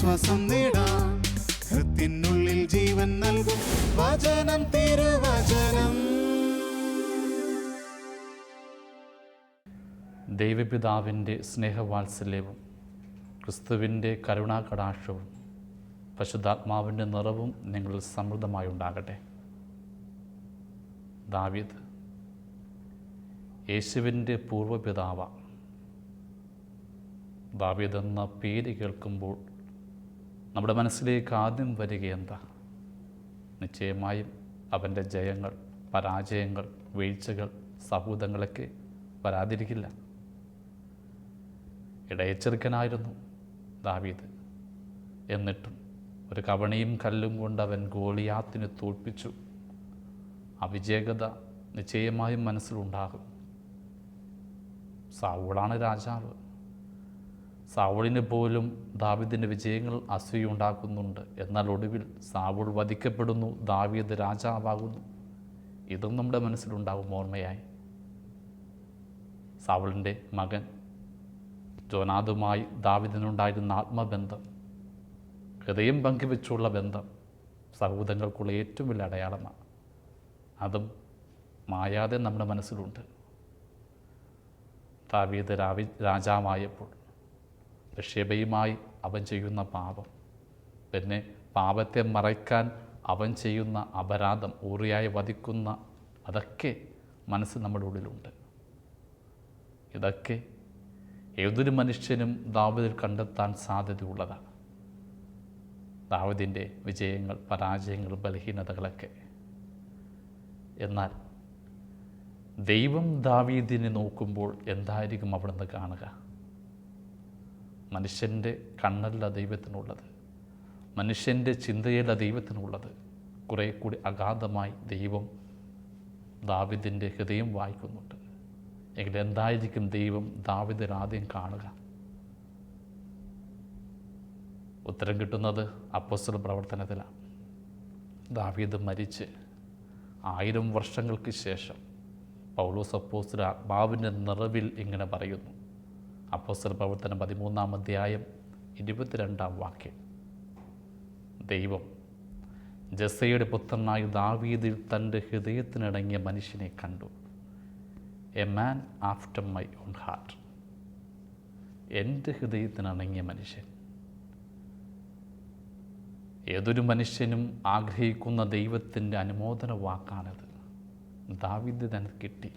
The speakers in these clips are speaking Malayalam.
ആശ്വാസം നേടാം. ഹൃത്തിനുള്ളിൽ ജീവൻ നൽകും വചനം, തിരുവചനം. ദൈവപിതാവിൻ്റെ സ്നേഹവാത്സല്യവും ക്രിസ്തുവിൻ്റെ കരുണാകടാക്ഷവും പരിശുദ്ധാത്മാവിൻ്റെ നിറവും നിങ്ങളിൽ സമൃദ്ധമായി ഉണ്ടാകട്ടെ. ദാവീദ് യേശുവിൻ്റെ പൂർവ്വപിതാവാണ്. ദാവീദ് എന്ന പേര് കേൾക്കുമ്പോൾ നമ്മുടെ മനസ്സിലേക്ക് ആദ്യം വരിക എന്താ? നിശ്ചയമായും അവൻ്റെ ജയങ്ങൾ, പരാജയങ്ങൾ, വീഴ്ചകൾ, സൗഹൃദങ്ങളൊക്കെ വരാതിരിക്കില്ല. ഇടയച്ചെറുക്കനായിരുന്നു ദാവീദ്. എന്നിട്ടും ഒരു കവണിയും കല്ലും കൊണ്ട് അവൻ ഗോലിയാത്തിനെ തോൽപ്പിച്ചു. ആ വിജയകഥ നിശ്ചയമായും മനസ്സിലുണ്ടാകും. സൗളാണ് രാജാവ്. സൗളിന് പോലും ദാവീദിൻ്റെ വിജയങ്ങൾ അസൂയുണ്ടാക്കുന്നുണ്ട്. എന്നാൽ ഒടുവിൽ സൗൾ വധിക്കപ്പെടുന്നു, ദാവീദ് രാജാവാകുന്നു. ഇതും നമ്മുടെ മനസ്സിലുണ്ടാകും ഓർമ്മയായി. സൗളിൻ്റെ മകൻ ജോനാഥുമായി ദാവീദിനുണ്ടായിരുന്ന ആത്മബന്ധം, ഹൃദയം പങ്കുവെച്ചുള്ള ബന്ധം സൗഹൃദങ്ങൾക്കുള്ള ഏറ്റവും വലിയ അടയാളമാണ്. അതും മായാതെ നമ്മുടെ മനസ്സിലുണ്ട്. ദാവീദ് രാജാവായപ്പോൾ ബത്ശേബയുമായി അവൻ ചെയ്യുന്ന പാപം, പിന്നെ പാപത്തെ മറയ്ക്കാൻ അവൻ ചെയ്യുന്ന അപരാധം, ഊറിയായി വധിക്കുന്ന, അതൊക്കെ മനസ്സ് നമ്മുടെ ഉള്ളിലുണ്ട്. ഇതൊക്കെ ഏതൊരു മനുഷ്യനും ദാവീദിൽ കണ്ടെത്താൻ സാധ്യതയുള്ളതാണ്. ദാവീദിൻ്റെ വിജയങ്ങൾ, പരാജയങ്ങൾ, ബലഹീനതകളൊക്കെ. എന്നാൽ ദൈവം ദാവീദിനെ നോക്കുമ്പോൾ എന്തായിരിക്കും അവിടുന്ന് കാണുക? മനുഷ്യൻ്റെ കണ്ണല്ല ദൈവത്തിനുള്ളത്, മനുഷ്യൻ്റെ ചിന്തയല്ല ദൈവത്തിനുള്ളത്. കുറേ കൂടി അഗാധമായി ദൈവം ദാവീദിൻ്റെ ഹൃദയം വായിക്കുന്നുണ്ട്. എങ്കിൽ എന്തായിരിക്കും ദൈവം ദാവീദിൽ ആദ്യം കാണുക? ഉത്തരം കിട്ടുന്നത് അപ്പോസ്തല പ്രവർത്തനത്തിലാണ്. ദാവീദ് മരിച്ച് 1000 വർഷങ്ങൾക്ക് ശേഷം പൗലോസ് അപ്പോസ്തലൻ ആത്മാവിൻ്റെ നിറവിൽ ഇങ്ങനെ പറയുന്നു. അപ്പോസ്തല പ്രവർത്തനം 13-ാം അധ്യായം 22-ാം വാക്യം. ദൈവം ജസ്സയുടെ പുത്രനായ ദാവീദിൽ തൻ്റെ ഹൃദയത്തിനിണങ്ങിയ മനുഷ്യനെ കണ്ടു. A man after my own heart. എൻ്റെ ഹൃദയത്തിനിണങ്ങിയ മനുഷ്യൻ. ഏതൊരു മനുഷ്യനും ആഗ്രഹിക്കുന്ന ദൈവത്തിൻ്റെ അനുമോദന വാക്കാണിത്. ദാവീദ് തന്നെ കിട്ടി.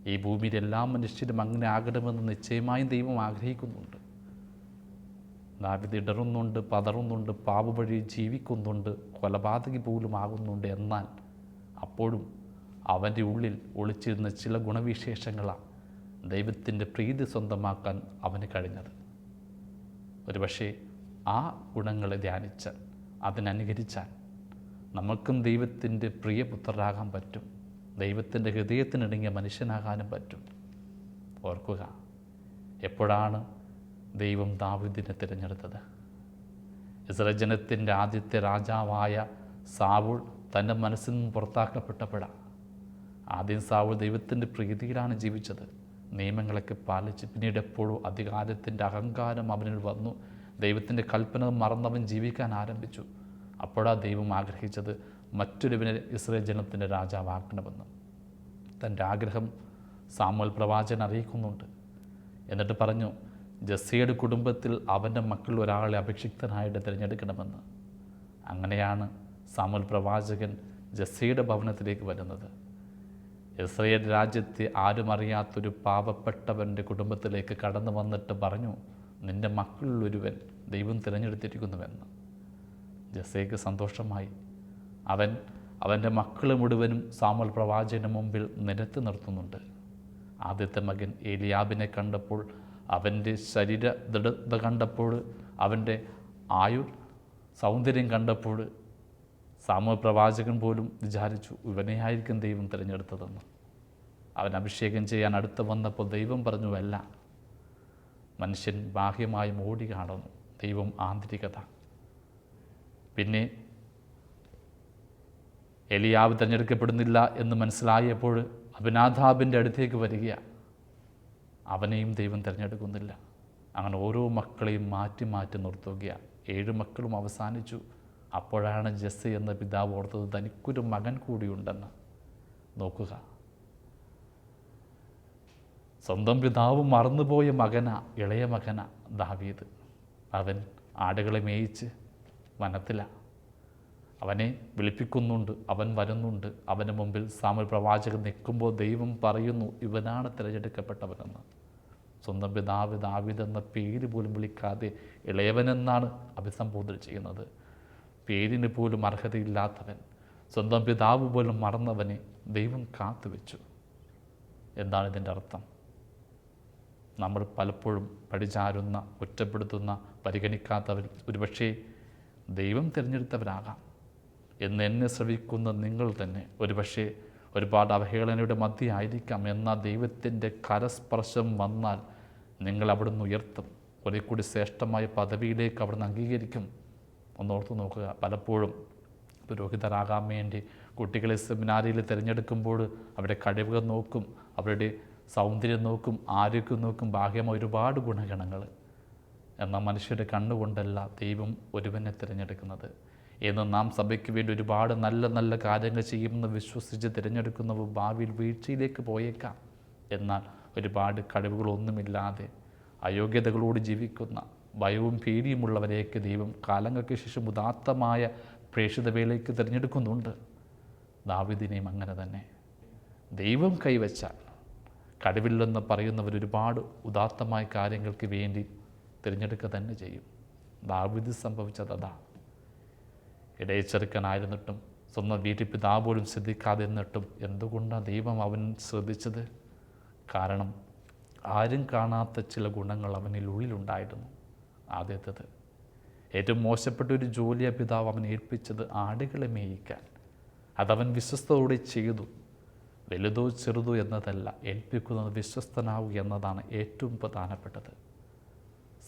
ഈ ഭൂമിയിൽ എല്ലാ മനുഷ്യരും അങ്ങനെ ആകണമെന്ന് നിശ്ചയമായും ദൈവം ആഗ്രഹിക്കുന്നുണ്ട്. ദാവീദ് ഇടറുന്നുണ്ട്, പതറുന്നുണ്ട്, പാപവഴി ജീവിക്കുന്നുണ്ട്, കൊലപാതകി പോലും ആകുന്നുണ്ട്. എന്നാൽ അപ്പോഴും അവൻ്റെ ഉള്ളിൽ ഒളിച്ചിരുന്ന ചില ഗുണവിശേഷങ്ങളാണ് ദൈവത്തിൻ്റെ പ്രീതി സ്വന്തമാക്കാൻ അവന് കഴിഞ്ഞത്. ഒരുപക്ഷെ ആ ഗുണങ്ങളെ ധ്യാനിച്ചാൽ, അതിനനുകരിച്ചാൽ നമുക്കും ദൈവത്തിൻ്റെ പ്രിയപുത്രരാകാൻ പറ്റും. ദൈവത്തിൻ്റെ ഹൃദയത്തിനിണങ്ങിയ മനുഷ്യനാകാനും പറ്റും. ഓർക്കുക, എപ്പോഴാണ് ദൈവം ദാവീദിനെ തിരഞ്ഞെടുത്തത്? ഇസ്രായേൽ ജനത്തിൻ്റെ ആദ്യത്തെ രാജാവായ സാവൂൾ തൻ്റെ മനസ്സിൽ നിന്ന് പുറത്താക്കപ്പെട്ടപ്പോഴാണ്. ആദ്യം സാവൂൾ ദൈവത്തിൻ്റെ പ്രീതിയിലാണ് ജീവിച്ചത്, നിയമങ്ങളൊക്കെ പാലിച്ച്. പിന്നീട് എപ്പോഴും അധികാരത്തിൻ്റെ അഹങ്കാരം അവനിൽ വന്നു. ദൈവത്തിൻ്റെ കൽപ്പന മറന്നവൻ ജീവിക്കാൻ ആരംഭിച്ചു. അപ്പോഴാണ് ദൈവം ആഗ്രഹിച്ചത് മറ്റൊരുവിനെ ഇസ്രായേൽ ജനത്തിൻ്റെ രാജാവാക്കണമെന്ന്. തൻ്റെ ആഗ്രഹം സാമുവേൽ പ്രവാചകൻ അറിയിക്കുന്നുണ്ട്. എന്നിട്ട് പറഞ്ഞു, ജസ്സയുടെ കുടുംബത്തിൽ അവൻ്റെ മക്കൾ ഒരാളെ അഭിഷിക്തനായിട്ട് തിരഞ്ഞെടുക്കണമെന്ന്. അങ്ങനെയാണ് സാമുവേൽ പ്രവാചകൻ ജസ്സയുടെ ഭവനത്തിലേക്ക് വരുന്നത്. ഇസ്രായേൽ രാജ്യത്തെ ആരും അറിയാത്തൊരു പാവപ്പെട്ടവൻ്റെ കുടുംബത്തിലേക്ക് കടന്നു വന്നിട്ട് പറഞ്ഞു, നിൻ്റെ മക്കളിൽ ഒരുവൻ ദൈവം തിരഞ്ഞെടുത്തിരിക്കുന്നുവെന്ന്. ജസ്സയ്ക്ക് സന്തോഷമായി. അവൻ്റെ മക്കൾ മുഴുവനും സാമുവേൽ പ്രവാചകന് മുമ്പിൽ നിരത്തി നിർത്തുന്നുണ്ട്. ആദ്യത്തെ മകൻ ഏലിയാബിനെ കണ്ടപ്പോൾ, അവൻ്റെ ശരീര ദൃഢത കണ്ടപ്പോൾ, അവൻ്റെ സൗന്ദര്യം കണ്ടപ്പോൾ സാമുവേൽ പ്രവാചകൻ പോലും വിചാരിച്ചു ഇവനെയായിരിക്കും ദൈവം തിരഞ്ഞെടുത്തതെന്ന്. അവൻ അഭിഷേകം ചെയ്യാൻ അടുത്ത് വന്നപ്പോൾ ദൈവം പറഞ്ഞു, അല്ല, മനുഷ്യൻ ബാഹ്യമായി മോടി കാണുന്നു, ദൈവം ആന്തരികത. പിന്നെ എലിയാവ് തിരഞ്ഞെടുക്കപ്പെടുന്നില്ല എന്ന് മനസ്സിലായപ്പോൾ അബിനാദാബിൻ്റെ അടുത്തേക്ക് വരികയാണ്. അവനെയും ദൈവം തിരഞ്ഞെടുക്കുന്നില്ല. അങ്ങനെ ഓരോ മക്കളെയും മാറ്റി മാറ്റി നിർത്തുകയാണ്. 7 മക്കളും അവസാനിച്ചു. അപ്പോഴാണ് ജെസ്സെ എന്ന പിതാവ് ഓർത്തത് തനിക്കൊരു മകൻ കൂടിയുണ്ടെന്ന്. നോക്കുക, സ്വന്തം പിതാവ് മറന്നുപോയ മകനാ, ഇളയ മകനാ ദാവീദ്. അവൻ ആടുകളെ മേയിച്ച് വനത്തിലാണ്. അവനെ വിളിപ്പിക്കുന്നുണ്ട്, അവൻ വരുന്നുണ്ട്. അവന് മുമ്പിൽ സാമുവേൽ പ്രവാചകൻ നിൽക്കുമ്പോൾ ദൈവം പറയുന്നു, ഇവനാണ് തിരഞ്ഞെടുക്കപ്പെട്ടവനെന്ന്. സ്വന്തം പിതാവ് ദാവീദ് എന്ന പേര് പോലും വിളിക്കാതെ ഇളയവനെന്നാണ് അഭിസംബോധന ചെയ്യുന്നത്. പേരിന് പോലും അർഹതയില്ലാത്തവൻ, സ്വന്തം പിതാവ് പോലും മറന്നവനെ ദൈവം കാത്തുവെച്ചു. എന്താണ് ഇതിൻ്റെ അർത്ഥം? നമ്മൾ പലപ്പോഴും പഴിചാരുന്ന, ഒറ്റപ്പെടുത്തുന്ന, പരിഗണിക്കാത്തവർ ഒരുപക്ഷേ ദൈവം തിരഞ്ഞെടുത്തവരാകാം. എന്നെ ശ്രവിക്കുന്ന നിങ്ങൾ തന്നെ ഒരുപക്ഷേ ഒരുപാട് അവഹേളനയുടെ മധ്യയായിരിക്കാം. എന്നാൽ ദൈവത്തിൻ്റെ കരസ്പർശം വന്നാൽ നിങ്ങൾ അവിടുന്ന് ഉയർത്തും, കുറെ കൂടി ശ്രേഷ്ഠമായ പദവിയിലേക്ക് അവിടുന്ന് അംഗീകരിക്കും. ഒന്നോർത്ത് നോക്കുക, പലപ്പോഴും പുരോഹിതരാകാൻ വേണ്ടി കുട്ടികളെ സെമിനാരിയിൽ തിരഞ്ഞെടുക്കുമ്പോൾ അവരുടെ കഴിവുകൾ നോക്കും, അവരുടെ സൗന്ദര്യം നോക്കും, ആരോഗ്യം നോക്കും, ബാഹ്യമായ ഒരുപാട് ഗുണഗണങ്ങൾ. എന്നാൽ മനുഷ്യരുടെ കണ്ണുകൊണ്ടല്ല ദൈവം ഒരുവനെ തിരഞ്ഞെടുക്കുന്നത്. എന്ന് നാം സഭയ്ക്ക് വേണ്ടി ഒരുപാട് നല്ല നല്ല കാര്യങ്ങൾ ചെയ്യുമെന്ന് വിശ്വസിച്ച് തിരഞ്ഞെടുക്കുന്നവർ ഭാവിയിൽ വീഴ്ചയിലേക്ക് പോയേക്കാം. എന്നാൽ ഒരുപാട് കഴിവുകളൊന്നുമില്ലാതെ അയോഗ്യതകളോട് ജീവിക്കുന്ന, ഭയവും പേടിയുമുള്ളവരെയൊക്കെ ദൈവം കാലങ്ങൾക്ക് ശേഷം ഉദാത്തമായ പ്രേക്ഷിത വേളയ്ക്ക് തിരഞ്ഞെടുക്കുന്നുണ്ട്. ദാവീദിനെയും അങ്ങനെ തന്നെ. ദൈവം കൈവച്ചാൽ കഴിവില്ലെന്ന് പറയുന്നവർ ഒരുപാട് ഉദാത്തമായ കാര്യങ്ങൾക്ക് വേണ്ടി തിരഞ്ഞെടുക്കുക തന്നെ ചെയ്യും. ദാവീദ് സംഭവിച്ചത് അതാ. ഇടയച്ചെറുക്കനായിരുന്നിട്ടും സ്വന്തം വീട്ടിൽ പിതാവ് പോലും ശ്രദ്ധിക്കാതെ എന്നിട്ടും എന്തുകൊണ്ടാണ് ദൈവം അവൻ ശ്രദ്ധിച്ചത്? കാരണം ആരും കാണാത്ത ചില ഗുണങ്ങൾ അവനിൽ ഉള്ളിലുണ്ടായിരുന്നു. ആദ്യത്തേത്, ഏറ്റവും മോശപ്പെട്ട ഒരു ജോലിയെ പിതാവ് അവൻ ഏൽപ്പിച്ചത് ആടുകളെ മേയിക്കാൻ. അതവൻ വിശ്വസ്തയോടെ ചെയ്തു. വലുതോ ചെറുതോ എന്നതല്ല, ഏൽപ്പിക്കുന്നത് വിശ്വസ്തനാവുക എന്നതാണ് ഏറ്റവും പ്രധാനപ്പെട്ടത്.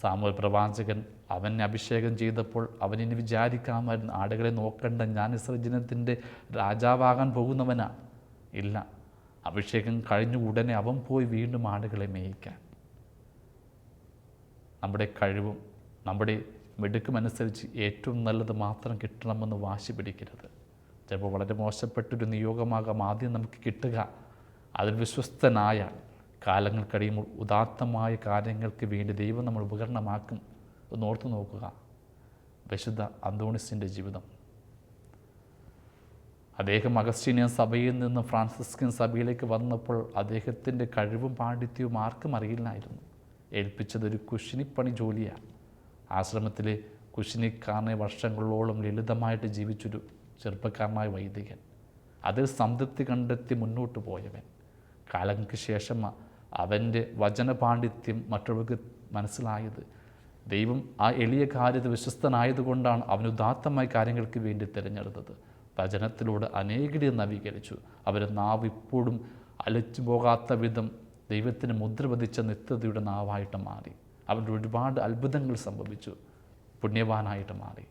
സാമുവേൽ പ്രവാചകൻ അവനെ അഭിഷേകം ചെയ്തപ്പോൾ അവനിനി വിചാരിക്കാമായിരുന്നു, ആടുകളെ നോക്കണ്ട, ഞാൻ ഇസ്രായേൽ ജനത്തിൻ്റെ രാജാവാകാൻ പോകുന്നവനാ. ഇല്ല, അഭിഷേകം കഴിഞ്ഞ ഉടനെ അവൻ പോയി വീണ്ടും ആടുകളെ മേയിക്കാൻ. നമ്മുടെ കഴിവും നമ്മുടെ മിടുക്കുമനുസരിച്ച് ഏറ്റവും നല്ലത് മാത്രം കിട്ടണമെന്ന് വാശി പിടിക്കരുത്. ചിലപ്പോൾ വളരെ മോശപ്പെട്ടൊരു നിയോഗമാകാം ആദ്യം നമുക്ക് കിട്ടുക. അതിൽ വിശ്വസ്തനായ കാലങ്ങൾ കഴിയുമ്പോൾ ഉദാത്തമായ കാര്യങ്ങൾക്ക് വേണ്ടി ദൈവം നമ്മൾ ഉപകരണമാക്കും. ഒന്ന് ഓർത്തു നോക്കുക, വിശുദ്ധ അന്തോണിസിൻ്റെ ജീവിതം. അദ്ദേഹം അഗസ്റ്റീനിയൻ സഭയിൽ നിന്ന് ഫ്രാൻസിസ്കൻ സഭയിലേക്ക് വന്നപ്പോൾ അദ്ദേഹത്തിൻ്റെ കഴിവും പാണ്ഡിത്യവും ആർക്കും അറിയില്ലായിരുന്നു. ഏൽപ്പിച്ചതൊരു കുശിനിപ്പണി ജോലിയാണ്. ആശ്രമത്തിലെ കുശിനിക്കാരനെ വർഷങ്ങളോളം ലളിതമായിട്ട് ജീവിച്ചൊരു ചെറുപ്പക്കാരനായ വൈദികൻ, അതിൽ സംതൃപ്തി കണ്ടെത്തി മുന്നോട്ട് പോയവൻ. കാലങ്ങൾക്ക് ശേഷം അവൻ്റെ വചനപാണ്ഡിത്യം മറ്റുള്ളവർക്ക് മനസ്സിലായത്. ദൈവം ആ എളിയ കാര്യത്തിൽ വിശ്വസ്തനായതുകൊണ്ടാണ് അവൻ ഉദാത്തമായ കാര്യങ്ങൾക്ക് വേണ്ടി തിരഞ്ഞെടുത്തത്. വചനത്തിലൂടെ അനേകരെ നവീകരിച്ചു. അവരുടെ നാവ് ഇപ്പോഴും അലച്ചു പോകാത്ത വിധം ദൈവത്തിന് മുദ്ര പതിച്ച നിത്യതയുടെ നാവായിട്ട് മാറി. അവരുടെ ഒരുപാട് അത്ഭുതങ്ങൾ സംഭവിച്ചു. പുണ്യവാനായിട്ട് മാറി.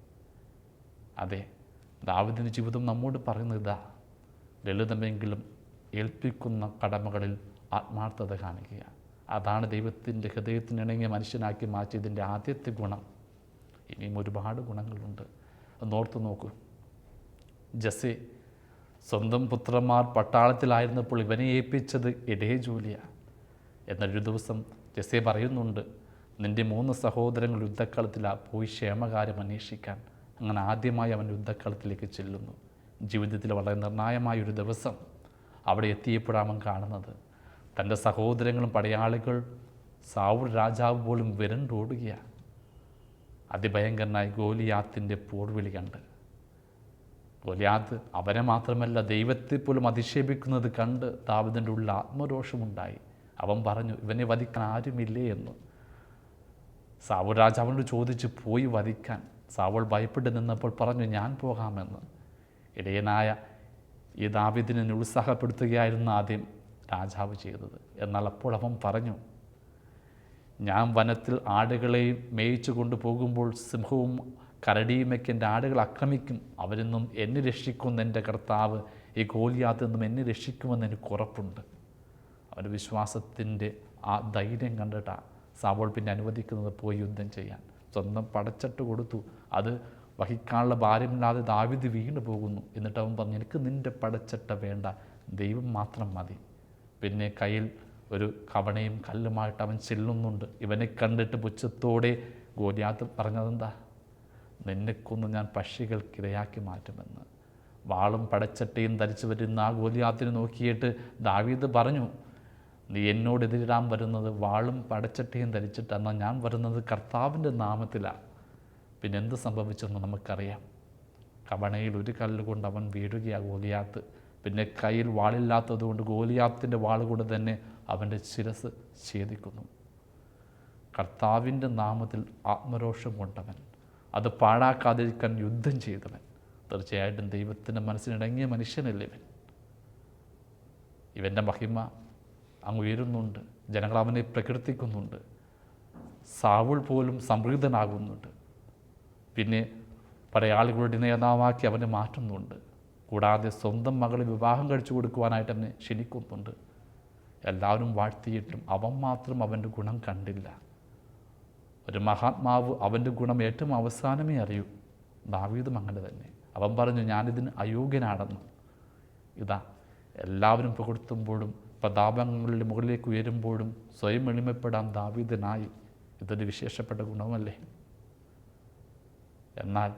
അതെ, ദാവീദിൻ്റെ ജീവിതം നമ്മോട് പറയുന്നത് ഇതാ, ലളിതമെങ്കിലും ഏൽപ്പിക്കുന്ന കടമകളിൽ ആത്മാർത്ഥത കാണിക്കുക. അതാണ് ദൈവത്തിൻ്റെ ഹൃദയത്തിനിണങ്ങിയ മനുഷ്യനാക്കി മാറ്റിയതിൻ്റെ ആദ്യത്തെ ഗുണം. ഇനിയും ഒരുപാട് ഗുണങ്ങളുണ്ട്. ഒന്നോർത്ത് നോക്കൂ, ജെസ്സെ സ്വന്തം പുത്രന്മാർ പട്ടാളത്തിലായിരുന്നപ്പോൾ ഇവനെ ഏൽപ്പിച്ചത് ഇടയ ജോലിയാണ്. എന്നൊരു ദിവസം ജെസ്സെ പറയുന്നുണ്ട്, നിൻ്റെ 3 സഹോദരങ്ങൾ യുദ്ധക്കളത്തിലാണ്, പോയി ക്ഷേമകാര്യം അന്വേഷിക്കാൻ. അങ്ങനെ ആദ്യമായി അവൻ യുദ്ധക്കളത്തിലേക്ക് ചെല്ലുന്നു. ജീവിതത്തിൽ വളരെ നിർണായകമായൊരു ദിവസം അവിടെ എത്തിയപ്പോഴാണ് അവൻ കാണുന്നത് തൻ്റെ സഹോദരങ്ങളും പടയാളികൾ സാവൂൾ രാജാവ് പോലും വിരണ്ടോടുകയാണ്. അതിഭയങ്കരനായി ഗോലിയാത്തിൻ്റെ പോർവിളി കണ്ട്. ഗോലിയാത്ത് അവനെ മാത്രമല്ല ദൈവത്തെ പോലും അധിക്ഷേപിക്കുന്നത് കണ്ട് ദാവീദിൻ്റെ ഉള്ളിൽ ആത്മരോഷമുണ്ടായി. അവൻ പറഞ്ഞു, ഇവനെ വധിക്കാൻ ആരുമില്ലേ എന്ന്. സാവൂൾ രാജാവിനോട് ചോദിച്ച് പോയി വധിക്കാൻ. സാവൂൾ ഭയപ്പെട്ട് നിന്നപ്പോൾ പറഞ്ഞു, ഞാൻ പോകാമെന്ന്. ഇടയനായ ഈ ദാവീദിനെ ഉത്സാഹപ്പെടുത്തുകയായിരുന്നു ആദ്യം രാജാവ് ചെയ്തത്. എന്നാൽ അപ്പോൾ അവൻ പറഞ്ഞു, ഞാൻ വനത്തിൽ ആടുകളെയും മേയിച്ചു കൊണ്ടുപോകുമ്പോൾ സിംഹവും കരടിയുമൊക്കെ എൻ്റെ ആടുകൾ ആക്രമിക്കും. അവരെന്നും എന്നെ രക്ഷിക്കുന്ന എൻ്റെ കർത്താവ് ഈ ഗോലിയാത്തിൽ നിന്നും എന്നെ രക്ഷിക്കുമെന്ന് എനിക്ക് ഉറപ്പുണ്ട്. അവൻ്റെ വിശ്വാസത്തിൻ്റെ ആ ധൈര്യം കണ്ടിട്ടാണ് സാവൂൾ പിന്നെ അനുവദിക്കുന്നത് പോയി യുദ്ധം ചെയ്യാൻ. സ്വന്തം പടച്ചട്ട് കൊടുത്തു. അത് വഹിക്കാനുള്ള ഭാരമില്ലാതെ ദാവീദ് വീണു പോകുന്നു. എന്നിട്ട് അവൻ പറഞ്ഞു, എനിക്ക് നിൻ്റെ പടച്ചട്ട വേണ്ട, ദൈവം മാത്രം മതി. പിന്നെ കയ്യിൽ ഒരു കവണയും കല്ലുമായിട്ട് അവൻ ചെല്ലുന്നുണ്ട്. ഇവനെ കണ്ടിട്ട് പുച്ഛത്തോടെ ഗോലിയാത്ത് പറഞ്ഞതെന്താ? നിന്നെ കൊന്ന് ഞാൻ പക്ഷികൾക്കിരയാക്കി മാറ്റുമെന്ന്. വാളും പടച്ചട്ടയും ധരിച്ചു വരുന്ന ആ ഗോലിയാത്തിനെ നോക്കിയിട്ട് ദാവീദ് പറഞ്ഞു, നീ എന്നോടെതിരിടാൻ വരുന്നത് വാളും പടച്ചട്ടയും ധരിച്ചിട്ടെന്നാൽ ഞാൻ വരുന്നത് കർത്താവിൻ്റെ നാമത്തിലാണ്. പിന്നെ എന്ത് സംഭവിച്ചെന്ന് നമുക്കറിയാം. കവണയിൽ ഒരു കല്ലുകൊണ്ട് അവൻ വീഴുകയാണ് ഗോലിയാത്ത്. പിന്നെ കയ്യിൽ വാളില്ലാത്തതുകൊണ്ട് ഗോലിയാത്തിൻ്റെ വാളുകൊണ്ട് തന്നെ അവൻ്റെ ശിരസ് ഛേദിക്കുന്നു. കർത്താവിൻ്റെ നാമത്തിൽ ആത്മരോഷം കൊണ്ടവൻ, അത് പാഴാക്കാതിരിക്കാൻ യുദ്ധം ചെയ്തവൻ, തീർച്ചയായിട്ടും ദൈവത്തിൻ്റെ മനസ്സിനിടങ്ങിയ മനുഷ്യനല്ലേ ഇവൻ. ഇവൻ്റെ മഹിമ അങ്ങ് ഉയരുന്നുണ്ട്. ജനങ്ങൾ അവനെ പ്രകീർത്തിക്കുന്നുണ്ട്. സാവുൾ പോലും സംപ്രീതനാകുന്നുണ്ട്. പിന്നെ പടയാളികളുടെ നേതാവാക്കി അവനെ മാറ്റുന്നുണ്ട്. കൂടാതെ സ്വന്തം മകളെ വിവാഹം കഴിച്ചു കൊടുക്കുവാനായിട്ട് അവനെ ക്ഷണിക്കുന്നുണ്ട്. എല്ലാവരും വാഴ്ത്തിയിട്ടും അവൻ മാത്രം അവൻ്റെ ഗുണം കണ്ടില്ല. ഒരു മഹാത്മാവ് അവൻ്റെ ഗുണം ഏറ്റവും അവസാനമേ അറിയൂ. ദാവീദും അങ്ങനെ തന്നെ. അവൻ പറഞ്ഞു, ഞാനിതിന് അയോഗ്യനാണെന്ന്. ഇതാ എല്ലാവരും പുകഴ്ത്തുമ്പോഴും പ്രതാപങ്ങളുടെ മുകളിലേക്ക് ഉയരുമ്പോഴും സ്വയം എളിമപ്പെടാൻ ദാവീദിനായി. ഇതൊരു വിശേഷപ്പെട്ട ഗുണമല്ലേ? എന്നാൽ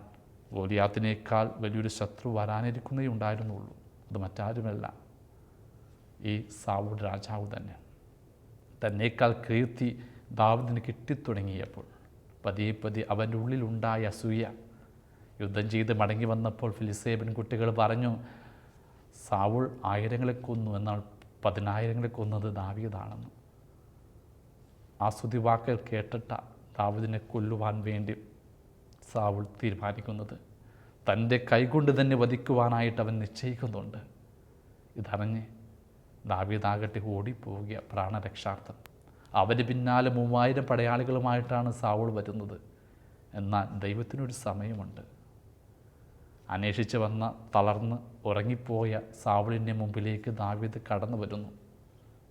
ഗോലിയാത്തിനേക്കാൾ വലിയൊരു ശത്രു വരാനിരിക്കുന്നേ ഉണ്ടായിരുന്നുള്ളൂ. അത് മറ്റാരുമല്ല, ഈ സാവൂൾ രാജാവ് തന്നെ. തന്നേക്കാൾ കീർത്തി ദാവീദിന് കിട്ടിത്തുടങ്ങിയപ്പോൾ പതിയെ അവൻ്റെ ഉള്ളിലുണ്ടായ അസൂയ. യുദ്ധം ചെയ്ത് മടങ്ങി വന്നപ്പോൾ ഫിലിസ്തീയ പെൺകുട്ടികൾ പറഞ്ഞു, സാവൂൾ 1000 കൊന്നു, എന്നാൽ 10,000 കൊന്നത് ദാവീദാണെന്ന്. ആ സ്തുതിവാക്കുകൾ കേട്ടിട്ട ദാവീദിനെ കൊല്ലുവാൻ വേണ്ടി സാവൂൾ തീരുമാനിക്കുന്നത്. തൻ്റെ കൈകൊണ്ട് തന്നെ വധിക്കുവാനായിട്ട് അവൻ നിശ്ചയിക്കുന്നുണ്ട്. ഇതറിഞ്ഞ് ദാവീദാകട്ടെ ഓടിപ്പോവുക പ്രാണരക്ഷാർത്ഥം. അവന് പിന്നാലെ 3000 പടയാളികളുമായിട്ടാണ് സാവൂൾ വരുന്നത്. എന്നാൽ ദൈവത്തിനൊരു സമയമുണ്ട്. അന്വേഷിച്ച് വന്ന തളർന്ന് ഉറങ്ങിപ്പോയ സാവൂളിൻ്റെ മുമ്പിലേക്ക് ദാവീദ് കടന്നു വരുന്നു.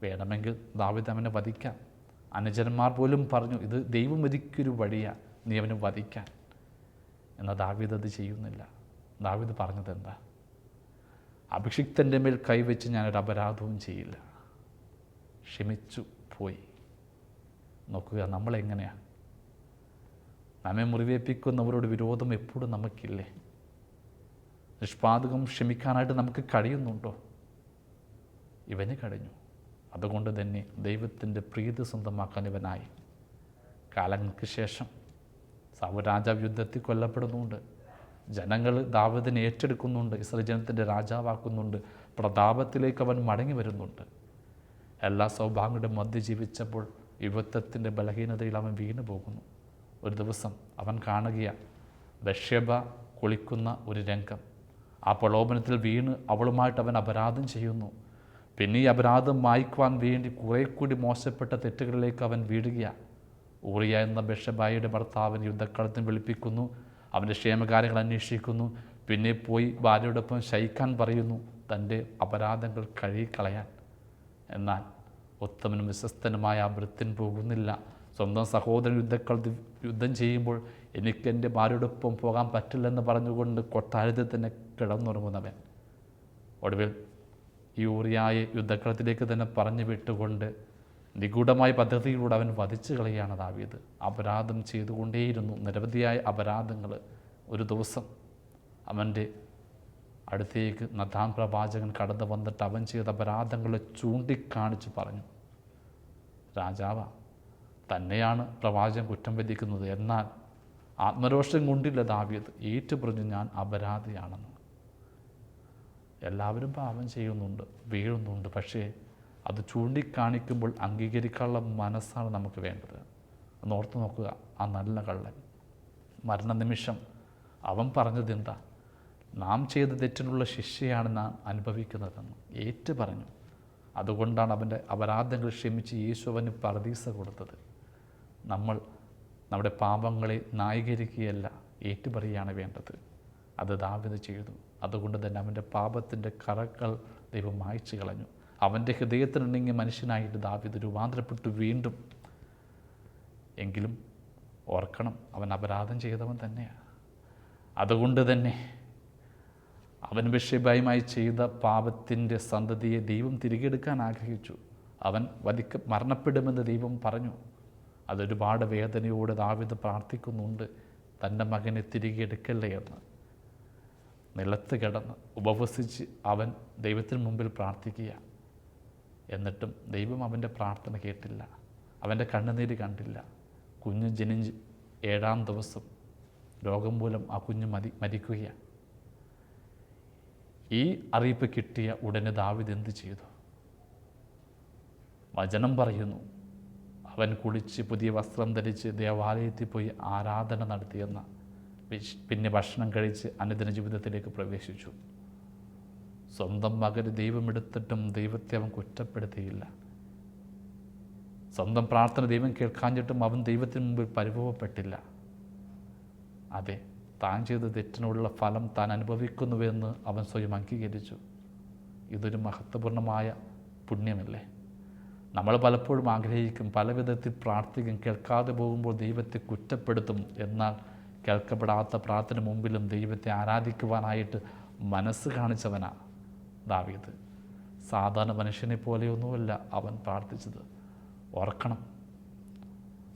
വേണമെങ്കിൽ ദാവീദ് അവനെ വധിക്കാം. അനുജന്മാർ പോലും പറഞ്ഞു, ഇത് ദൈവം ഒരുക്കിയൊരു വഴിയാണ്, നീ അവനെ വധിക്കാൻ. എന്നാൽ ദാവീദ് അത് ചെയ്യുന്നില്ല. ദാവീദ് പറഞ്ഞത് എന്താ? അഭിഷിക്തൻ്റെ മേൽ കൈവച്ച് ഞാനൊരു അപരാധവും ചെയ്യില്ല, ക്ഷമിച്ചു പോയി. നോക്കുക, നമ്മളെങ്ങനെയാണ്? നമ്മെ മുറിവേൽപ്പിക്കുന്നവരോട് വിരോധം എപ്പോഴും നമുക്കില്ലേ? നിഷ്പാതകം ക്ഷമിക്കാനായിട്ട് നമുക്ക് കഴിയുന്നുണ്ടോ? ഇവന് കഴിഞ്ഞു. അതുകൊണ്ട് തന്നെ ദൈവത്തിൻ്റെ പ്രീതി സ്വന്തമാക്കാൻ ഇവനായി. കാലങ്ങൾക്ക് ശേഷം സാവൂൾ രാജാവ് യുദ്ധത്തിൽ കൊല്ലപ്പെടുന്നുണ്ട്. ജനങ്ങൾ ദാവീദിനെ ഏറ്റെടുക്കുന്നുണ്ട്, ഇസ്രായേൽ ജനത്തിൻ്റെ രാജാവാക്കുന്നുണ്ട്. പ്രതാപത്തിലേക്ക് അവൻ മടങ്ങി വരുന്നുണ്ട്. എല്ലാ സൗഭാഗ്യങ്ങളുടെ മധ്യ ജീവിച്ചപ്പോൾ യുവത്വത്തിൻ്റെ ബലഹീനതയിൽ അവൻ വീണു പോകുന്നു. ഒരു ദിവസം അവൻ കാണുകയാണ് ബത്ശേബ കുളിക്കുന്ന ഒരു രംഗം. ആ പ്രലോഭനത്തിൽ വീണ് അവളുമായിട്ട് അവൻ അപരാധം ചെയ്യുന്നു. പിന്നെ ഈ അപരാധം മായ്ക്കുവാൻ വേണ്ടി കുറേ കൂടി മോശപ്പെട്ട തെറ്റുകളിലേക്ക് അവൻ വീഴുകയാണ്. ഊറിയ എന്ന ബത്ശേബയുടെ ഭർത്താവിന് യുദ്ധക്കളത്തിന് വിളിപ്പിക്കുന്നു. അവൻ്റെ ക്ഷേമകാര്യങ്ങൾ അന്വേഷിക്കുന്നു. പിന്നെ പോയി ഭാര്യയോടൊപ്പം ശയിക്കാൻ പറയുന്നു, തൻ്റെ അപരാധങ്ങൾ കഴുകിക്കളയാൻ. എന്നാൽ ഉത്തമനും വിശ്വസ്തനുമായ ആ ഭൃത്യൻ പോകുന്നില്ല. സ്വന്തം സഹോദരൻ യുദ്ധം ചെയ്യുമ്പോൾ എനിക്ക് എൻ്റെ ഭാര്യയോടൊപ്പം പോകാൻ പറ്റില്ലെന്ന് പറഞ്ഞുകൊണ്ട് കൊട്ടാരത്തിൽ തന്നെ കിടന്നുറങ്ങുന്നവൻ. ഒടുവിൽ ഈ ഊറിയായെ യുദ്ധക്കളത്തിലേക്ക് തന്നെ പറഞ്ഞു വിട്ടുകൊണ്ട് നിഗൂഢമായ പദ്ധതിയിലൂടെ അവൻ വധിച്ചു കളയാണ് ദാവീദ്. അപരാധം ചെയ്തുകൊണ്ടേയിരുന്നു, നിരവധിയായ അപരാധങ്ങൾ. ഒരു ദിവസം അവൻ്റെ അടുത്തേക്ക് നഥാൻ പ്രവാചകൻ കടന്നു വന്നിട്ട് അവൻ ചെയ്ത അപരാധങ്ങളെ ചൂണ്ടിക്കാണിച്ച് പറഞ്ഞു, രാജാവ് തന്നെയാണ് പ്രവാചകൻ കുറ്റം വിധിക്കുന്നത്, എന്നാൽ ആത്മരോഷം കൊണ്ടില്ല ദാവീദ് ഏറ്റുപറഞ്ഞു ഞാൻ അപരാധിയാണെന്ന്. എല്ലാവരും പാപം ചെയ്യുന്നുണ്ട്, വീഴുന്നുണ്ട്. പക്ഷേ അത് ചൂണ്ടിക്കാണിക്കുമ്പോൾ അംഗീകരിക്കാനുള്ള മനസ്സാണ് നമുക്ക് വേണ്ടത്. ഒന്ന് ഓർത്ത് നോക്കുക, ആ നല്ല കള്ളൻ മരണനിമിഷം അവൻ പറഞ്ഞത് എന്താ? നാം ചെയ്ത തെറ്റിനുള്ള ശിക്ഷയാണ് നാം അനുഭവിക്കുന്നതെന്ന് ഏറ്റു പറഞ്ഞു. അതുകൊണ്ടാണ് അവൻ്റെ അപരാധങ്ങൾ ക്ഷമിച്ച് യേശു അവന് പറുദീസ കൊടുത്തത്. നമ്മൾ നമ്മുടെ പാപങ്ങളെ ന്യായീകരിക്കുകയല്ല, ഏറ്റുപറയുകയാണ് വേണ്ടത്. അത് ദാവീദ് ചെയ്തു. അതുകൊണ്ട് തന്നെ അവൻ്റെ പാപത്തിൻ്റെ കറകൾ ദൈവം മായ്ച്ചു കളഞ്ഞു. അവൻ്റെ ഹൃദയത്തിനുണ്ടെങ്കിൽ മനുഷ്യനായിട്ട് ദാവീദ് രൂപാന്തരപ്പെട്ടു വീണ്ടും. എങ്കിലും ഓർക്കണം, അവൻ അപരാധം ചെയ്തവൻ തന്നെയാണ്. അതുകൊണ്ട് തന്നെ അവൻ ബത്ശേബയുമായി ചെയ്ത പാപത്തിൻ്റെ സന്തതിയെ ദൈവം തിരികെ എടുക്കാൻ ആഗ്രഹിച്ചു. അവൻ മരണപ്പെടുമെന്ന് ദൈവം പറഞ്ഞു. അതൊരുപാട് വേദനയോടെ ദാവീദ് പ്രാർത്ഥിക്കുന്നുണ്ട്, തൻ്റെ മകനെ തിരികെ എടുക്കല്ലേ എന്ന്. നിലത്ത് കിടന്ന് ഉപവസിച്ച് അവൻ ദൈവത്തിന് മുമ്പിൽ പ്രാർത്ഥിക്കുക. എന്നിട്ടും ദൈവം അവൻ്റെ പ്രാർത്ഥന കേട്ടില്ല, അവൻ്റെ കണ്ണുനീര് കണ്ടില്ല. കുഞ്ഞ് ജനിച്ച് 7-ാം ദിവസം രോഗം മൂലം ആ കുഞ്ഞ് മരിക്കുകയാണ്. ഈ അറിയിപ്പ് കിട്ടിയ ഉടനെ ദാവീദ് എന്ത് ചെയ്തു? വചനം പറയുന്നു, അവൻ കുളിച്ച് പുതിയ വസ്ത്രം ധരിച്ച് ദേവാലയത്തിൽ പോയി ആരാധന നടത്തിയെന്ന, പിന്നെ ഭക്ഷണം കഴിച്ച് അനുദിന ജീവിതത്തിലേക്ക് പ്രവേശിച്ചു. സ്വന്തം മകന് ദൈവമെടുത്തിട്ടും ദൈവത്തെ അവൻ കുറ്റപ്പെടുത്തിയില്ല. സ്വന്തം പ്രാർത്ഥന ദൈവം കേൾക്കാഞ്ഞിട്ടും അവൻ ദൈവത്തിന് മുമ്പിൽ പരിഭവപ്പെട്ടില്ല. അതെ, താൻ ചെയ്ത തെറ്റിനുള്ള ഫലം താൻ അനുഭവിക്കുന്നുവെന്ന് അവൻ സ്വയം അംഗീകരിച്ചു. ഇതൊരു മഹത്വപൂർണമായ പുണ്യമല്ലേ? നമ്മൾ പലപ്പോഴും ആഗ്രഹിക്കും, പല വിധത്തിൽ പ്രാർത്ഥിക്കും, കേൾക്കാതെ പോകുമ്പോൾ ദൈവത്തെ കുറ്റപ്പെടുത്തും. എന്നാൽ കേൾക്കപ്പെടാത്ത പ്രാർത്ഥന മുമ്പിലും ദൈവത്തെ ആരാധിക്കുവാനായിട്ട് മനസ്സ് കാണിച്ചവനാ ദാവീദ്. സാധാരണ മനുഷ്യനെ പോലെയൊന്നുമല്ല അവൻ പ്രാർത്ഥിച്ചത്. ഓർക്കണം,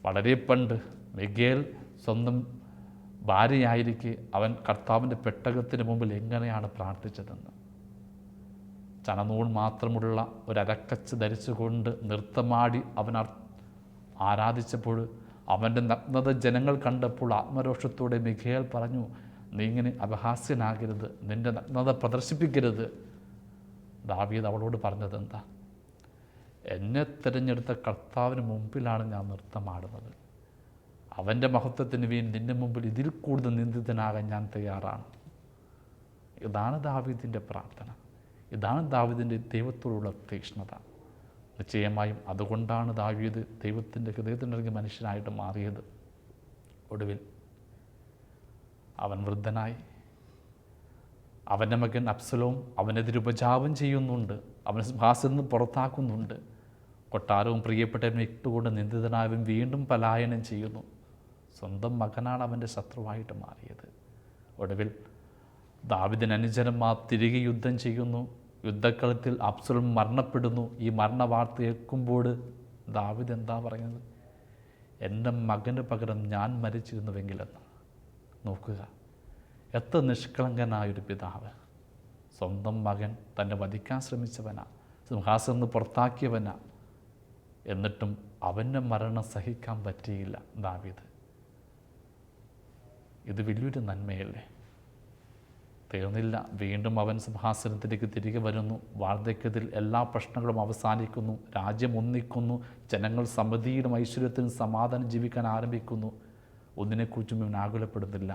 വളരെ പണ്ട് മിഖായേൽ സ്വന്തം ഭാര്യയായിരിക്കെ അവൻ കർത്താവിൻ്റെ പെട്ടകത്തിന് മുമ്പിൽ എങ്ങനെയാണ് പ്രാർത്ഥിച്ചതെന്ന്. ചണനൂൽ മാത്രമുള്ള ഒരക്കച്ച് ധരിച്ചുകൊണ്ട് നൃത്തമാടി അവൻ ആരാധിച്ചപ്പോൾ അവൻ്റെ നഗ്നത ജനങ്ങൾ കണ്ടപ്പോൾ ആത്മരോഷത്തോടെ മിഖായേൽ പറഞ്ഞു, നീ ഇങ്ങനെ അപഹാസ്യനാകരുത്, നിൻ്റെ നഗ്നത പ്രദർശിപ്പിക്കരുത്. ദാവീദ് അവളോട് പറഞ്ഞതെന്താ? എന്നെ തിരഞ്ഞെടുത്ത കർത്താവിന് മുമ്പിലാണ് ഞാൻ നൃത്തമാടുന്നത്. അവൻ്റെ മഹത്വത്തിന് വേണ്ടി നിൻ്റെ മുമ്പിൽ ഇതിൽ കൂടുതൽ നിന്ദിതനാകാൻ ഞാൻ തയ്യാറാണ്. ഇതാണ് ദാവീദിൻ്റെ പ്രാർത്ഥന. ഇതാണ് ദാവീദിൻ്റെ ദൈവത്തോടുള്ള തീക്ഷ്ണത. നിശ്ചയമായും അതുകൊണ്ടാണ് ദാവീദ് ദൈവത്തിൻ്റെ ഹൃദയത്തിനിറങ്ങിയ മനുഷ്യനായിട്ട് മാറിയത്. ഒടുവിൽ അവൻ വൃദ്ധനായി. അവൻ്റെ മകൻ അബ്സലോം അവനെതിരെ ഉപജാപം ചെയ്യുന്നുണ്ട്, അവൻ സിംഹാസനത്തിൽ നിന്ന് പുറത്താക്കുന്നുണ്ട്. കൊട്ടാരവും പ്രിയപ്പെട്ടവനും ഇട്ടുകൊണ്ട് നിന്ദിതനായവൻ വീണ്ടും പലായനം ചെയ്യുന്നു. സ്വന്തം മകനാണ് അവൻ്റെ ശത്രുവായിട്ട് മാറിയത്. ഒടുവിൽ ദാവീദിന് അനുചരന്മാർ തിരികെ യുദ്ധം ചെയ്യുന്നു. യുദ്ധക്കളത്തിൽ അബ്സലോം മരണപ്പെടുന്നു. ഈ മരണവാർത്ത കേൾക്കുമ്പോൾ ദാവീദ് എന്താ പറയുന്നത്? എൻ്റെ മകന് പകരം ഞാൻ മരിച്ചിരുന്നുവെങ്കിലെന്ന്. നോക്കുക, എത്ര നിഷ്കളങ്കനായൊരു പിതാവ്. സ്വന്തം മകൻ തന്നെ വധിക്കാൻ ശ്രമിച്ചവനാ, സിംഹാസനത്തിൽ നിന്ന് പുറത്താക്കിയവനാ. എന്നിട്ടും അവൻ്റെ മരണം സഹിക്കാൻ പറ്റിയില്ല ദാവീദ്. ഇത് വലിയൊരു നന്മയല്ലേ? തീർന്നില്ല, വീണ്ടും അവൻ സിംഹാസനത്തിലേക്ക് തിരികെ വരുന്നു. വാർദ്ധക്യത്തിൽ എല്ലാ പ്രശ്നങ്ങളും അവസാനിക്കുന്നു. രാജ്യം ഒന്നിക്കുന്നു. ജനങ്ങൾ സമൃദ്ധിയിലും ഐശ്വര്യത്തിലും സമാധാനം ജീവിക്കാൻ ആരംഭിക്കുന്നു. ഒന്നിനെക്കുറിച്ചും ഇവൻ ആകുലപ്പെടുന്നില്ല.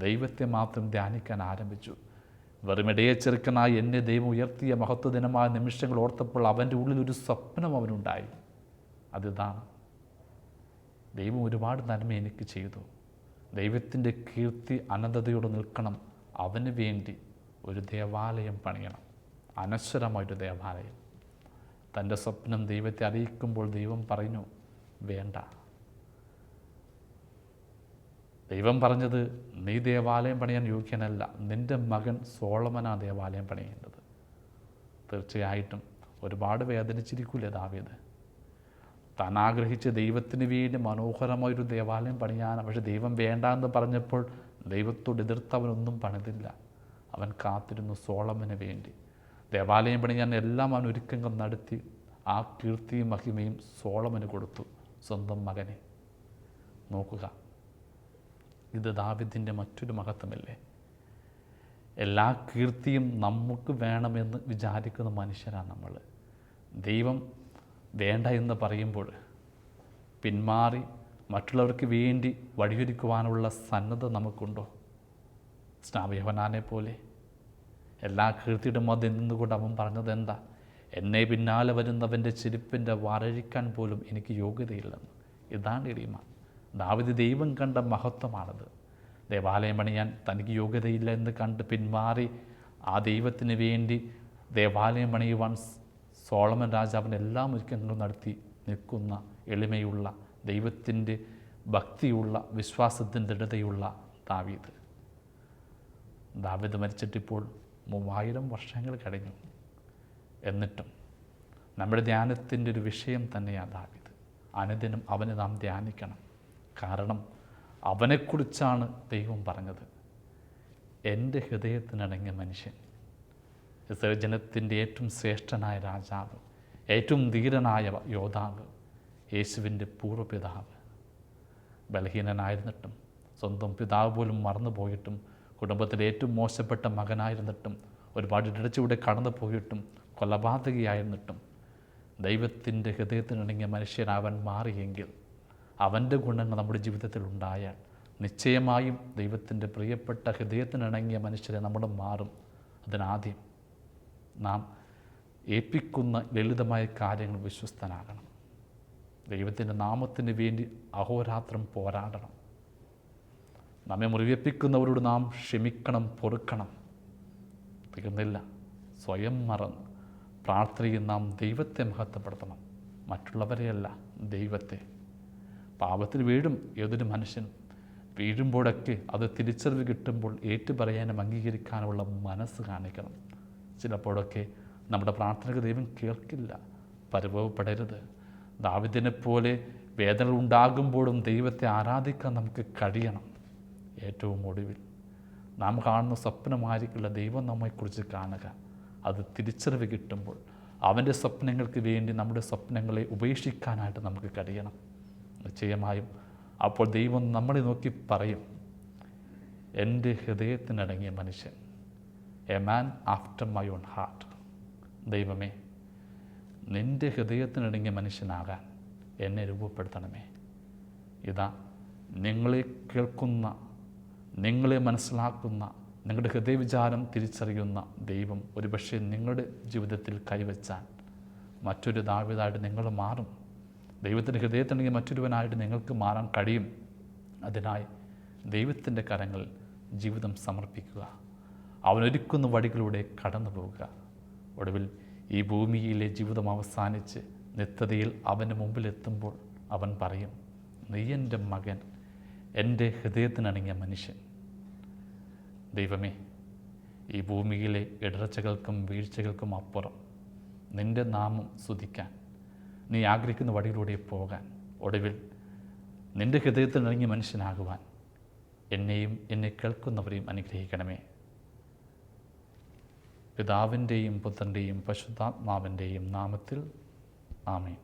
ദൈവത്തെ മാത്രം ധ്യാനിക്കാൻ ആരംഭിച്ചു. വെറുമിടയെ ചെറുക്കനായി എന്നെ ദൈവം ഉയർത്തിയ മഹത്വദിനമായ നിമിഷങ്ങൾ ഓർത്തപ്പോൾ അവൻ്റെ ഉള്ളിൽ ഒരു സ്വപ്നം അവനുണ്ടായി. അതിതാണ്, ദൈവം ഒരുപാട് നന്മ എനിക്ക് ചെയ്തു. ദൈവത്തിൻ്റെ കീർത്തി അനന്തതയോടെ നിൽക്കണം. അവന് വേണ്ടി ഒരു ദേവാലയം പണിയണം, അനശ്വരമായൊരു ദേവാലയം. തൻ്റെ സ്വപ്നം ദൈവത്തെ അറിയിക്കുമ്പോൾ ദൈവം പറഞ്ഞു, വേണ്ട. ദൈവം പറഞ്ഞത്, നീ ദേവാലയം പണിയാൻ യോഗ്യനല്ല, നിൻ്റെ മകൻ സോളമനാ ദേവാലയം പണിയേണ്ടത്. തീർച്ചയായിട്ടും ഒരുപാട് വേദനിച്ചിരിക്കൂലേ ദാവീദ്? താൻ ആഗ്രഹിച്ച് ദൈവത്തിന് വേണ്ടി മനോഹരമായൊരു ദേവാലയം പണിയാനാണ്. പക്ഷെ ദൈവം വേണ്ട എന്ന് പറഞ്ഞപ്പോൾ ദൈവത്തോട് എതിർത്തവനൊന്നും പണിതില്ല. അവൻ കാത്തിരുന്നു സോളമന് വേണ്ടി. ദേവാലയം പണിയാൻ എല്ലാം അവൻ ഒരുക്കങ്ങൾ നടത്തി. ആ കീർത്തിയും മഹിമയും സോളമന് കൊടുത്തു, സ്വന്തം മകനെ. നോക്കുക, ഇത് ദാവീദിൻ്റെ മറ്റൊരു മഹത്വമല്ലേ? എല്ലാ കീർത്തിയും നമുക്ക് വേണമെന്ന് വിചാരിക്കുന്ന മനുഷ്യരാണ് നമ്മൾ. ദൈവം വേണ്ട എന്ന് പറയുമ്പോൾ പിന്മാറി മറ്റുള്ളവർക്ക് വേണ്ടി വഴിയൊരുക്കുവാനുള്ള സന്നദ്ധത നമുക്കുണ്ടോ? സ്നാപയോഹന്നാനെ പോലെ എല്ലാ കീർത്തിയുടെ മധ്യം നിന്നുകൊണ്ട് അവൻ പറഞ്ഞത് എന്താ? എന്നെ പിന്നാലെ വരുന്നവൻ്റെ ചെരുപ്പിൻ്റെ വാരഴിക്കാൻ പോലും എനിക്ക് യോഗ്യതയില്ലെന്ന്. ഇതാണ് എളിമ. ദാവീദ് ദൈവം കണ്ട മഹത്വമാണത്. ദേവാലയം പണിയാൻ തനിക്ക് യോഗ്യതയില്ല എന്ന് കണ്ട് പിന്മാറി ആ ദൈവത്തിന് വേണ്ടി ദേവാലയം പണിയുവാൻ സോളമൻ രാജാവിന് എല്ലാ ഒരുക്കങ്ങളും നടത്തി നിൽക്കുന്ന എളിമയുള്ള, ദൈവത്തിൻ്റെ ഭക്തിയുള്ള വിശ്വാസത്തിൻ്റെ ദൃഢതയുള്ള ദാവീദ്. ദാവീദ് മരിച്ചിട്ടിപ്പോൾ 3000 വർഷങ്ങൾ കഴിഞ്ഞു. എന്നിട്ടും നമ്മുടെ ധ്യാനത്തിൻ്റെ ഒരു വിഷയം തന്നെയാണ് ദാവീദ്. അനുദിനം അവനെ നാം ധ്യാനിക്കണം. കാരണം അവനെക്കുറിച്ചാണ് ദൈവം പറഞ്ഞത്, എൻ്റെ ഹൃദയത്തിനിണങ്ങിയ മനുഷ്യൻ. ഇസ്രായേൽ ജനത്തിൻ്റെ ഏറ്റവും ശ്രേഷ്ഠനായ രാജാവ്, ഏറ്റവും ധീരനായ യോദ്ധാവ്, യേശുവിൻ്റെ പൂർവ്വപിതാവ്. ബലഹീനനായിരുന്നിട്ടും സ്വന്തം പിതാവ് പോലും മറന്നുപോയിട്ടും കുടുംബത്തിലെ ഏറ്റവും മോശപ്പെട്ട മകനായിരുന്നിട്ടും ഒരുപാട് ഇടച്ചിലൂടെ കടന്നു പോയിട്ടും കൊലപാതകയായിരുന്നിട്ടും ദൈവത്തിൻ്റെ ഹൃദയത്തിനിണങ്ങിയ മനുഷ്യനാവൻ മാറിയെങ്കിൽ, അവൻ്റെ ഗുണങ്ങൾ നമ്മുടെ ജീവിതത്തിൽ ഉണ്ടായാൽ നിശ്ചയമായും ദൈവത്തിൻ്റെ പ്രിയപ്പെട്ട ഹൃദയത്തിനിണങ്ങിയ മനുഷ്യരെ നമ്മൾ മാറും. അതിനാദ്യം നാം ഏൽപ്പിക്കുന്ന ലളിതമായ കാര്യങ്ങൾ വിശ്വസ്തനാകണം. ദൈവത്തിൻ്റെ നാമത്തിന് വേണ്ടി അഹോരാത്രം പോരാടണം. നമ്മെ മുറിവേൽപ്പിക്കുന്നവരോട് നാം ക്ഷമിക്കണം, പൊറുക്കണം. തീർന്നില്ല, സ്വയം മറന്ന് പ്രാർത്ഥനയിൽ നാം ദൈവത്തെ മഹത്വപ്പെടുത്തണം, മറ്റുള്ളവരെയല്ല, ദൈവത്തെ. പാപത്തിൽ വീഴും ഏതൊരു മനുഷ്യനും. വീഴുമ്പോഴൊക്കെ അത് തിരിച്ചറിവ് കിട്ടുമ്പോൾ ഏറ്റുപറയാനും അംഗീകരിക്കാനുമുള്ള മനസ്സ് കാണിക്കണം. ചിലപ്പോഴൊക്കെ നമ്മുടെ പ്രാർത്ഥനയ്ക്ക് ദൈവം കേൾക്കില്ല. പരിഭവപ്പെടരുത്. ദാവീദിനെപ്പോലെ വേദന ഉണ്ടാകുമ്പോഴും ദൈവത്തെ ആരാധിക്കാൻ നമുക്ക് കഴിയണം. ഏറ്റവും ഒടുവിൽ നാം കാണുന്ന സ്വപ്നമായിരിക്കില്ല ദൈവം നമ്മെക്കുറിച്ച് കാണുക. അത് തിരിച്ചറിവ് കിട്ടുമ്പോൾ അവൻ്റെ സ്വപ്നങ്ങൾക്ക് വേണ്ടി നമ്മുടെ സ്വപ്നങ്ങളെ ഉപേക്ഷിക്കാനായിട്ട് നമുക്ക് കഴിയണം. നിശ്ചയമായും അപ്പോൾ ദൈവം നമ്മളെ നോക്കി പറയും, എൻ്റെ ഹൃദയത്തിനടങ്ങിയ മനുഷ്യൻ, a man after my own heart. ദൈവമേ, നിൻ്റെ ഹൃദയത്തിനടങ്ങിയ മനുഷ്യനാകാൻ എന്നെ രൂപപ്പെടുത്തണമേ. ഇതാ നിങ്ങളെ കേൾക്കുന്ന, നിങ്ങളെ മനസ്സിലാക്കുന്ന, നിങ്ങളുടെ ഹൃദയവിചാരം തിരിച്ചറിയുന്ന ദൈവം ഒരുപക്ഷെ നിങ്ങളുടെ ജീവിതത്തിൽ കൈവച്ചാൽ മറ്റൊരു ദാവീദായിട്ട് നിങ്ങൾ മാറും. ദൈവത്തിൻ്റെ ഹൃദയത്തിനെങ്കിൽ മറ്റൊരുവനായിട്ട് നിങ്ങൾക്ക് മാറാൻ കഴിയും. അതിനായി ദൈവത്തിൻ്റെ കരങ്ങളിൽ ജീവിതം സമർപ്പിക്കുക. അവനൊരുക്കുന്ന വഴികളിലൂടെ കടന്നു പോവുക. ഒടുവിൽ ഈ ഭൂമിയിലെ ജീവിതം അവസാനിച്ച് നിത്യതയിൽ അവൻ്റെ മുമ്പിലെത്തുമ്പോൾ അവൻ പറയും, നീ എൻ്റെ മകൻ, എൻ്റെ ഹൃദയത്തിനണങ്ങിയ മനുഷ്യൻ. ദൈവമേ, ഈ ഭൂമിയിലെ ഇടർച്ചകൾക്കും വീഴ്ചകൾക്കും അപ്പുറം നിൻ്റെ നാമം സ്തുതിക്കാൻ, നീ ആഗ്രഹിക്കുന്ന വഴിയിലൂടെ പോകാൻ, ഒടുവിൽ നിൻ്റെ ഹൃദയത്തിനിണങ്ങിയ മനുഷ്യനാകുവാൻ എന്നെയും എന്നെ കേൾക്കുന്നവരെയും അനുഗ്രഹിക്കണമേ. പിതാവിൻ്റെയും പുത്രൻ്റെയും പരിശുദ്ധാത്മാവിൻ്റെയും നാമത്തിൽ ആമേൻ.